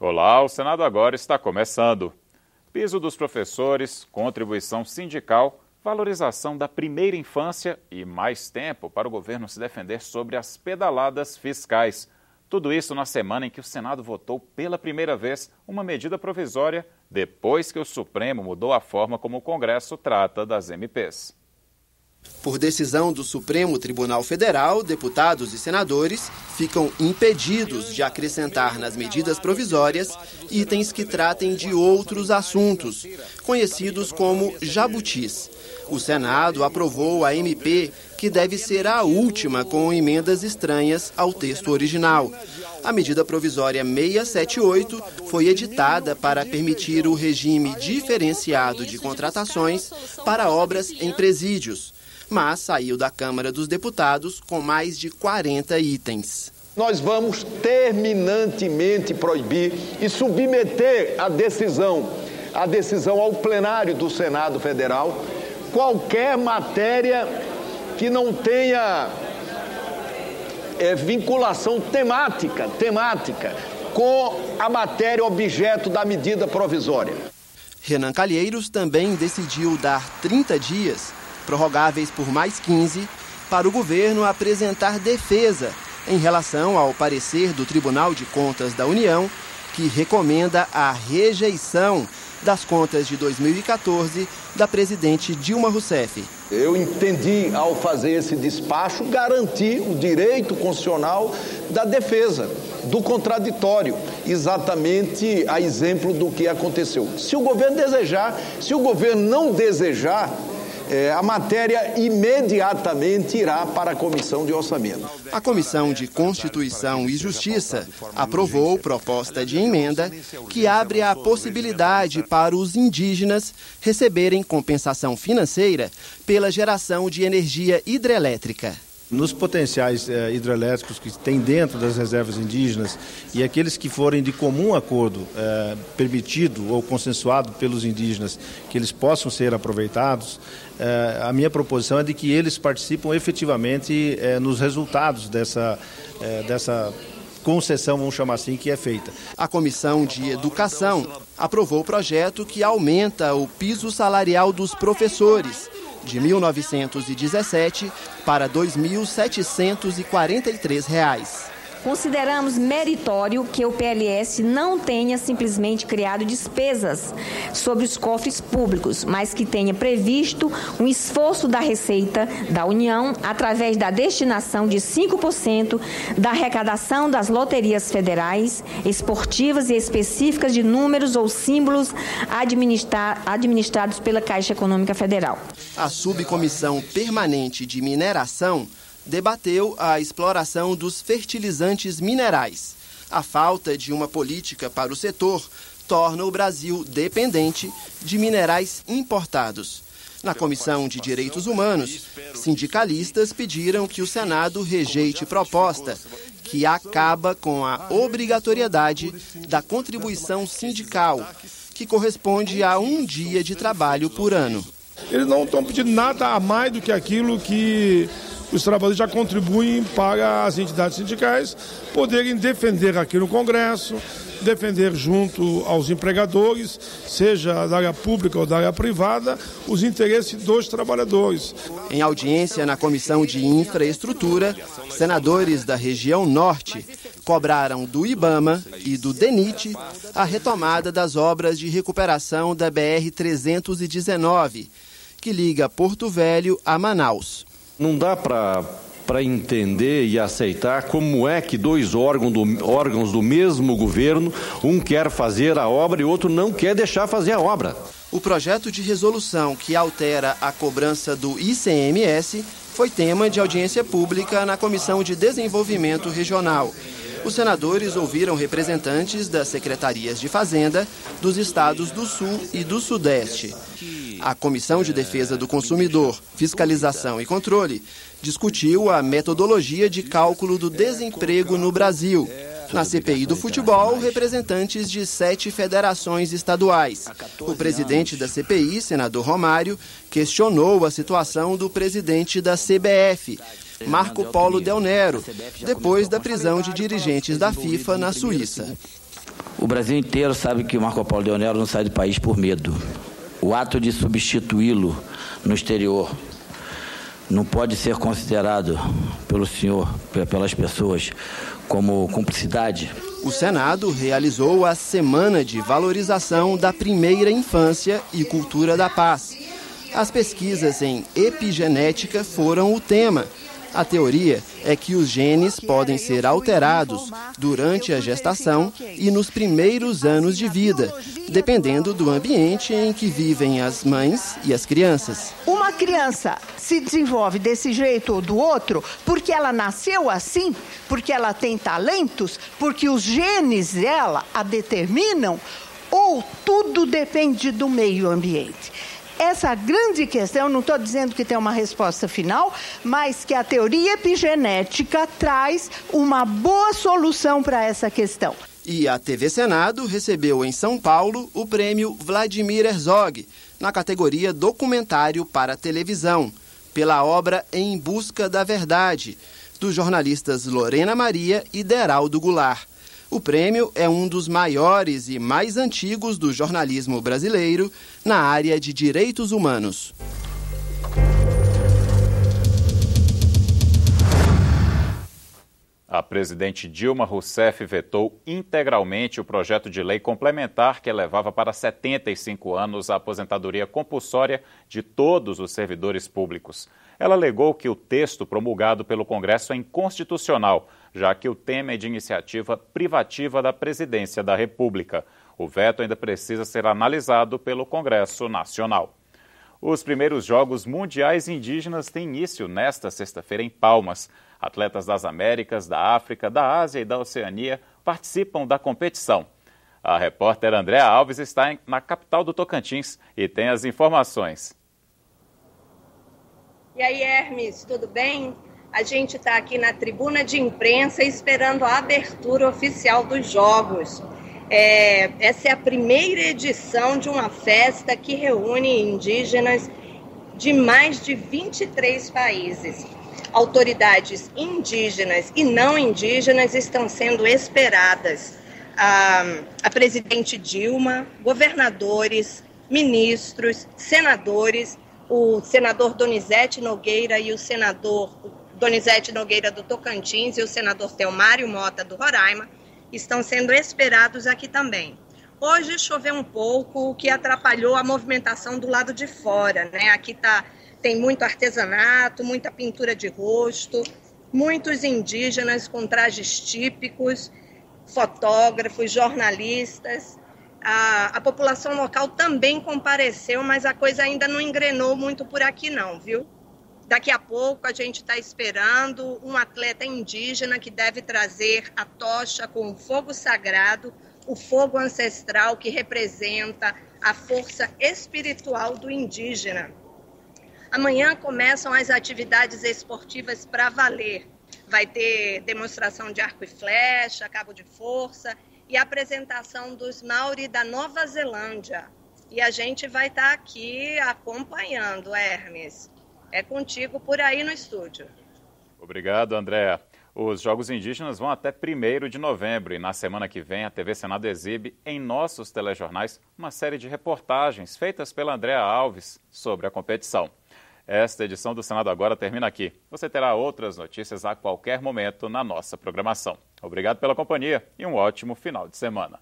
Olá, o Senado agora está começando. Piso dos professores, contribuição sindical, valorização da primeira infância e mais tempo para o governo se defender sobre as pedaladas fiscais. Tudo isso na semana em que o Senado votou pela primeira vez uma medida provisória depois que o Supremo mudou a forma como o Congresso trata das MPs. Por decisão do Supremo Tribunal Federal, deputados e senadores ficam impedidos de acrescentar nas medidas provisórias itens que tratem de outros assuntos, conhecidos como jabutis. O Senado aprovou a MP, que deve ser a última com emendas estranhas ao texto original. A medida provisória 678 foi editada para permitir o regime diferenciado de contratações para obras em presídios, mas saiu da Câmara dos Deputados com mais de 40 itens. Nós vamos terminantemente proibir e submeter a decisão ao plenário do Senado Federal, qualquer matéria que não tenha vinculação temática com a matéria objeto da medida provisória. Renan Calheiros também decidiu dar 30 dias, prorrogáveis por mais 15, para o governo apresentar defesa em relação ao parecer do Tribunal de Contas da União, que recomenda a rejeição das contas de 2014 da presidente Dilma Rousseff. Eu entendi, ao fazer esse despacho, garantir o direito constitucional da defesa, do contraditório, exatamente a exemplo do que aconteceu. Se o governo desejar, se o governo não desejar, a matéria imediatamente irá para a Comissão de Orçamento. A Comissão de Constituição e Justiça aprovou proposta de emenda que abre a possibilidade para os indígenas receberem compensação financeira pela geração de energia hidrelétrica. Nos potenciais hidrelétricos que tem dentro das reservas indígenas e aqueles que forem de comum acordo permitido ou consensuado pelos indígenas que eles possam ser aproveitados, a minha proposição é de que eles participam efetivamente nos resultados dessa concessão, vamos chamar assim, que é feita. A Comissão de Educação aprovou o projeto que aumenta o piso salarial dos professores de R$ 1.917 para R$ 2.743. Consideramos meritório que o PLS não tenha simplesmente criado despesas sobre os cofres públicos, mas que tenha previsto um esforço da Receita da União através da destinação de 5% da arrecadação das loterias federais, esportivas e específicas de números ou símbolos administrados pela Caixa Econômica Federal. A Subcomissão Permanente de Mineração debateu a exploração dos fertilizantes minerais. A falta de uma política para o setor torna o Brasil dependente de minerais importados. Na Comissão de Direitos Humanos, sindicalistas pediram que o Senado rejeite proposta que acaba com a obrigatoriedade da contribuição sindical, que corresponde a um dia de trabalho por ano. Eles não estão pedindo nada a mais do que aquilo que os trabalhadores já contribuem para as entidades sindicais poderem defender aqui no Congresso, defender junto aos empregadores, seja da área pública ou da área privada, os interesses dos trabalhadores. Em audiência na Comissão de Infraestrutura, senadores da região norte cobraram do IBAMA e do DENIT a retomada das obras de recuperação da BR-319, que liga Porto Velho a Manaus. Não dá para entender e aceitar como é que dois órgãos do mesmo governo, um quer fazer a obra e o outro não quer deixar fazer a obra. O projeto de resolução que altera a cobrança do ICMS foi tema de audiência pública na Comissão de Desenvolvimento Regional. Os senadores ouviram representantes das secretarias de Fazenda dos estados do Sul e do Sudeste. A Comissão de Defesa do Consumidor, Fiscalização e Controle discutiu a metodologia de cálculo do desemprego no Brasil. Na CPI do futebol, representantes de 7 federações estaduais. O presidente da CPI, senador Romário, questionou a situação do presidente da CBF, Marco Polo Del Nero, depois da prisão de dirigentes da FIFA na Suíça. O Brasil inteiro sabe que o Marco Polo Deonero não sai do país por medo. O ato de substituí-lo no exterior não pode ser considerado pelo senhor, pelas pessoas, como cumplicidade. O Senado realizou a Semana de Valorização da Primeira Infância e Cultura da Paz. As pesquisas em epigenética foram o tema. A teoria é que os genes podem ser alterados durante a gestação e nos primeiros anos de vida, dependendo do ambiente em que vivem as mães e as crianças. Uma criança se desenvolve desse jeito ou do outro porque ela nasceu assim, porque ela tem talentos, porque os genes dela a determinam, ou tudo depende do meio ambiente? Essa grande questão, não estou dizendo que tem uma resposta final, mas que a teoria epigenética traz uma boa solução para essa questão. E a TV Senado recebeu em São Paulo o prêmio Vladimir Herzog, na categoria Documentário para Televisão, pela obra Em Busca da Verdade, dos jornalistas Lorena Maria e Deraldo Goulart. O prêmio é um dos maiores e mais antigos do jornalismo brasileiro na área de direitos humanos. A presidente Dilma Rousseff vetou integralmente o projeto de lei complementar que elevava para 75 anos a aposentadoria compulsória de todos os servidores públicos. Ela alegou que o texto promulgado pelo Congresso é inconstitucional, já que o tema é de iniciativa privativa da Presidência da República. O veto ainda precisa ser analisado pelo Congresso Nacional. Os primeiros Jogos Mundiais Indígenas têm início nesta sexta-feira em Palmas. Atletas das Américas, da África, da Ásia e da Oceania participam da competição. A repórter Andréa Alves está na capital do Tocantins e tem as informações. E aí, Hermes, tudo bem? A gente está aqui na tribuna de imprensa esperando a abertura oficial dos Jogos. Essa é a primeira edição de uma festa que reúne indígenas de mais de 23 países. Autoridades indígenas e não indígenas estão sendo esperadas. A presidente Dilma, governadores, ministros, senadores, o senador Donizete Nogueira e o senador Donizete Nogueira do Tocantins e o senador Telmário Mota do Roraima estão sendo esperados aqui também. Hoje choveu um pouco, o que atrapalhou a movimentação do lado de fora, né? Aqui tem muito artesanato, muita pintura de rosto, muitos indígenas com trajes típicos, fotógrafos, jornalistas. A população local também compareceu, mas a coisa ainda não engrenou muito por aqui não, viu? Daqui a pouco a gente está esperando um atleta indígena que deve trazer a tocha com o fogo sagrado, o fogo ancestral que representa a força espiritual do indígena. Amanhã começam as atividades esportivas para valer. Vai ter demonstração de arco e flecha, cabo de força e apresentação dos Maori da Nova Zelândia. E a gente vai estar aqui acompanhando, Hermes. É contigo por aí no estúdio. Obrigado, Andréa. Os Jogos Indígenas vão até 1º de novembro e na semana que vem a TV Senado exibe em nossos telejornais uma série de reportagens feitas pela Andréa Alves sobre a competição. Esta edição do Senado Agora termina aqui. Você terá outras notícias a qualquer momento na nossa programação. Obrigado pela companhia e um ótimo final de semana.